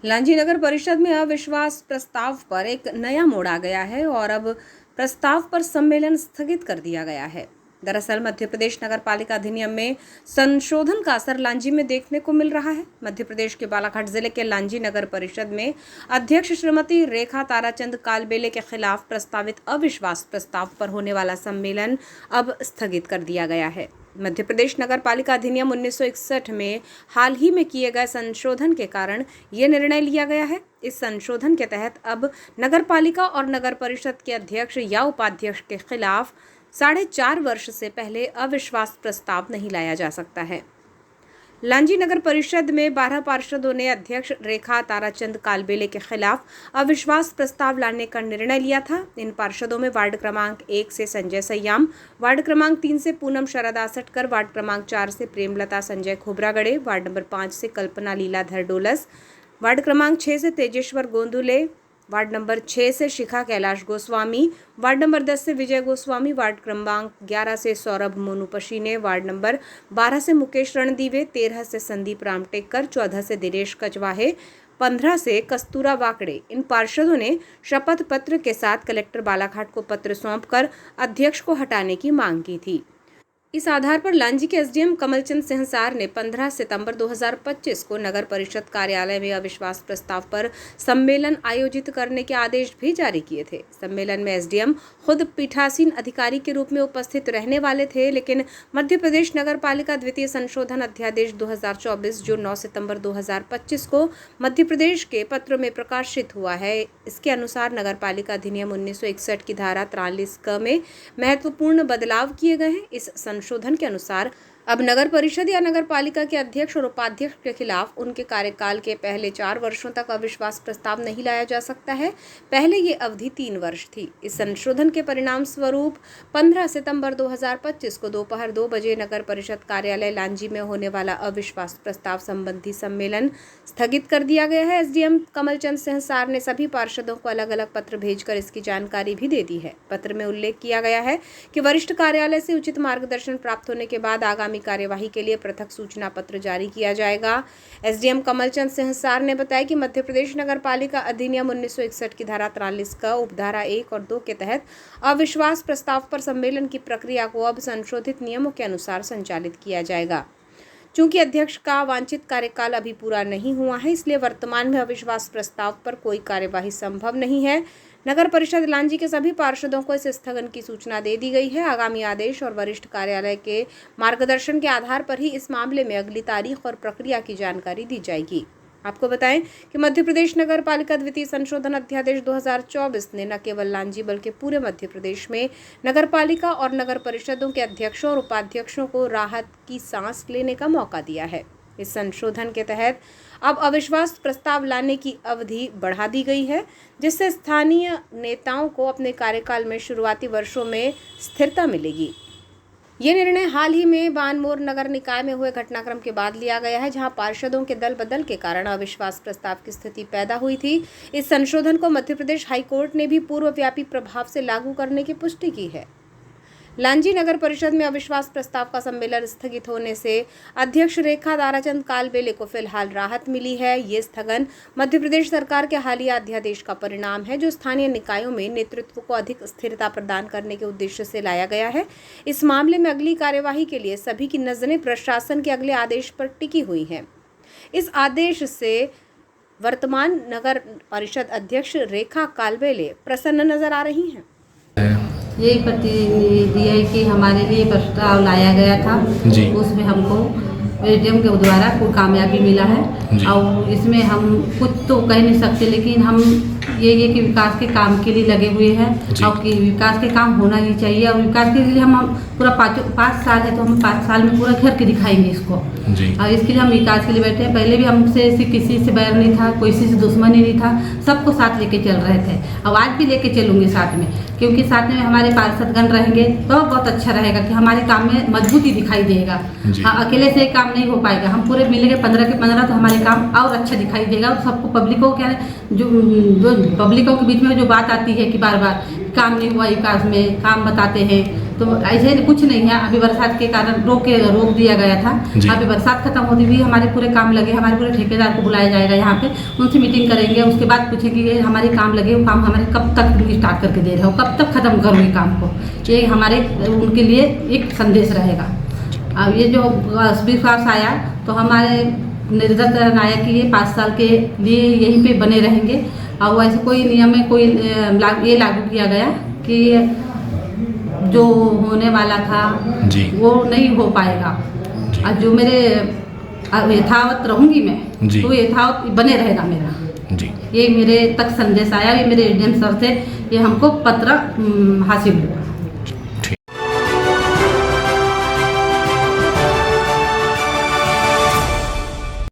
लांजी नगर परिषद में अविश्वास प्रस्ताव पर एक नया मोड़ आ गया है और अब प्रस्ताव पर सम्मेलन स्थगित कर दिया गया है। दरअसल मध्य प्रदेश नगर पालिका अधिनियम में संशोधन का असर लांजी में देखने को मिल रहा है। मध्य प्रदेश के बालाघाट जिले के लांजी नगर परिषद में अध्यक्ष श्रीमती रेखा ताराचंद कालबेले के खिलाफ प्रस्तावित अविश्वास प्रस्ताव पर होने वाला सम्मेलन अब स्थगित कर दिया गया है। मध्य प्रदेश नगर पालिका अधिनियम 1961 में हाल ही में किए गए संशोधन के कारण ये निर्णय लिया गया है। इस संशोधन के तहत अब नगर पालिका और नगर परिषद के अध्यक्ष या उपाध्यक्ष के खिलाफ 4.5 वर्ष से पहले अविश्वास प्रस्ताव नहीं लाया जा सकता है। लांजी नगर परिषद में 12 पार्षदों ने अध्यक्ष रेखा ताराचंद कालबेले के खिलाफ अविश्वास प्रस्ताव लाने का निर्णय लिया था। इन पार्षदों में वार्ड क्रमांक 1 से संजय सयाम, वार्ड क्रमांक 3 से पूनम शरदा सटकर, वार्ड क्रमांक 4 से प्रेमलता संजय खोबरागड़े, वार्ड नंबर 5 से कल्पना लीलाधर डोलस, वार्ड क्रमांक 6 से तेजेश्वर गोंदुले, वार्ड नंबर 6 से शिखा कैलाश गोस्वामी, वार्ड नंबर 10 से विजय गोस्वामी, वार्ड क्रमांक 11 से सौरभ मोनू पशीने, वार्ड नंबर 12 से मुकेश रणदीवे, 13 से संदीप रामटेकर, 14 से दिनेश कचवाहे, 15 से कस्तूरा वाकड़े। इन पार्षदों ने शपथ पत्र के साथ कलेक्टर बालाघाट को पत्र सौंपकर अध्यक्ष को हटाने की मांग की थी। इस आधार पर लांजी के एसडीएम कमलचंद सिंहसार ने 15 सितंबर 2025 को नगर परिषद कार्यालय में अविश्वास प्रस्ताव पर सम्मेलन आयोजित करने के आदेश भी जारी किए थे। सम्मेलन में एसडीएम खुद पीठासीन अधिकारी के रूप में उपस्थित रहने वाले थे, लेकिन मध्य प्रदेश नगर पालिका द्वितीय संशोधन अध्यादेश 2024 जो 9 सितंबर 2025 को मध्य प्रदेश के पत्र में प्रकाशित हुआ है, इसके अनुसार नगर पालिका अधिनियम 1961 की धारा 43 क में महत्वपूर्ण बदलाव किए गए हैं। इस संशोधन के अनुसार अब नगर परिषद या नगर पालिका के अध्यक्ष और उपाध्यक्ष के खिलाफ उनके कार्यकाल के पहले 4 वर्षों तक अविश्वास प्रस्ताव नहीं लाया जा सकता है। पहले ये अवधि 3 वर्ष थी। इस संशोधन के परिणाम स्वरूप 15 सितंबर 2025 को दोपहर 2 बजे नगर परिषद कार्यालय लांजी में होने वाला अविश्वास प्रस्ताव संबंधी सम्मेलन स्थगित कर दिया गया है। एसडीएम कमलचंद सिंहसार ने सभी पार्षदों को अलग अलग पत्र भेजकर इसकी जानकारी भी दे दी है। पत्र में उल्लेख किया गया है कि वरिष्ठ कार्यालय से उचित मार्गदर्शन प्राप्त होने के बाद आगामी कार्यवाही के लिए पृथक सूचना पत्र जारी किया जाएगा। एसडीएम कमलचंद सिंहसार ने बताया कि मध्य प्रदेश नगर पालिका अधिनियम 1961 की धारा 43 का उपधारा 1 और 2 के तहत अविश्वास प्रस्ताव पर सम्मेलन की प्रक्रिया को अब संशोधित नियमों के अनुसार संचालित किया जाएगा। चूंकि अध्यक्ष का वांछित कार्यकाल अभी पूरा नहीं हुआ है, इसलिए वर्तमान में अविश्वास प्रस्ताव पर कोई कार्यवाही संभव नहीं है। नगर परिषद लांजी के सभी पार्षदों को इस स्थगन की सूचना दे दी गई है। आगामी आदेश और वरिष्ठ कार्यालय के मार्गदर्शन के आधार पर ही इस मामले में अगली तारीख और प्रक्रिया की जानकारी दी जाएगी। आपको बताएं कि मध्य प्रदेश नगर पालिका द्वितीय संशोधन अध्यादेश 2024 ने न केवल लांजी बल्कि पूरे मध्य प्रदेश में नगर पालिका और नगर परिषदों के अध्यक्षों और उपाध्यक्षों को राहत की सांस लेने का मौका दिया है। इस संशोधन के तहत अब अविश्वास प्रस्ताव लाने की अवधि बढ़ा दी गई है, जिससे स्थानीय नेताओं को अपने कार्यकाल में शुरुआती वर्षों में स्थिरता मिलेगी। ये निर्णय हाल ही में बानमोर नगर निकाय में हुए घटनाक्रम के बाद लिया गया है, जहां पार्षदों के दल बदल के कारण अविश्वास प्रस्ताव की स्थिति पैदा हुई थी। इस संशोधन को मध्य प्रदेश हाईकोर्ट ने भी पूर्वव्यापी प्रभाव से लागू करने की पुष्टि की है। लांजी नगर परिषद में अविश्वास प्रस्ताव का सम्मेलन स्थगित होने से अध्यक्ष रेखा ताराचंद कालबेले को फिलहाल राहत मिली है। ये स्थगन मध्य प्रदेश सरकार के हालिया अध्यादेश का परिणाम है, जो स्थानीय निकायों में नेतृत्व को अधिक स्थिरता प्रदान करने के उद्देश्य से लाया गया है। इस मामले में अगली कार्यवाही के लिए सभी की नजरें प्रशासन के अगले आदेश पर टिकी हुई हैं। इस आदेश से वर्तमान नगर परिषद अध्यक्ष रेखा कालबेले प्रसन्न नजर आ रही हैं। यही प्रतिनिधि है कि हमारे लिए प्रस्ताव लाया गया था, उसमें हमको एसडीएम के द्वारा कोई कामयाबी मिला है और इसमें हम कुछ तो कह नहीं सकते, लेकिन हम ये कि विकास के काम के लिए लगे हुए हैं और कि विकास के काम होना ही चाहिए। और विकास के लिए हम पूरा 5 साल है तो हम 5 साल में पूरा घर के दिखाएंगे इसको, और इसके लिए हम विकास के लिए बैठे हैं। पहले भी हमसे किसी से बैर नहीं था, कोई से दुश्मनी नहीं था, सबको साथ लेके चल रहे थे और आज भी लेके चलूँगे साथ में, क्योंकि साथ में हमारे पार्षदगण रहेंगे तो बहुत अच्छा रहेगा कि हमारे काम में मजबूती दिखाई देगा। अकेले से काम नहीं हो पाएगा, हम पूरे मिलेंगे 15 के 15 तो हमारे काम और अच्छा दिखाई देगा। और सबको पब्लिकों क्या जो पब्लिकों के बीच में जो बात आती है कि बार बार काम नहीं हुआ विकास में, काम बताते हैं तो ऐसे कुछ नहीं है। अभी बरसात के कारण रोक दिया गया था। अभी बरसात खत्म होती हुई हमारे पूरे काम लगे, हमारे पूरे ठेकेदार को बुलाया जाएगा यहाँ पे, उनसे मीटिंग करेंगे, उसके बाद पूछेंगे ये हमारे काम लगे, वो काम हमारे कब तक स्टार्ट करके दे रहे हो, कब तक खत्म करोगे काम को। ये हमारे उनके लिए एक संदेश रहेगा। अब ये जो विश्वास आया तो हमारे निर्गत नायक ये 5 साल के लिए यहीं पे बने रहेंगे। और वैसे कोई नियम में कोई ये लागू किया गया कि जो होने वाला था वो नहीं हो पाएगा। और जो मेरे यथावत रहूँगी मैं, तो यथावत बने रहेगा मेरा। ये मेरे तक संदेश आया, ये मेरे एडीएम सर से ये हमको पत्र हासिल हुआ।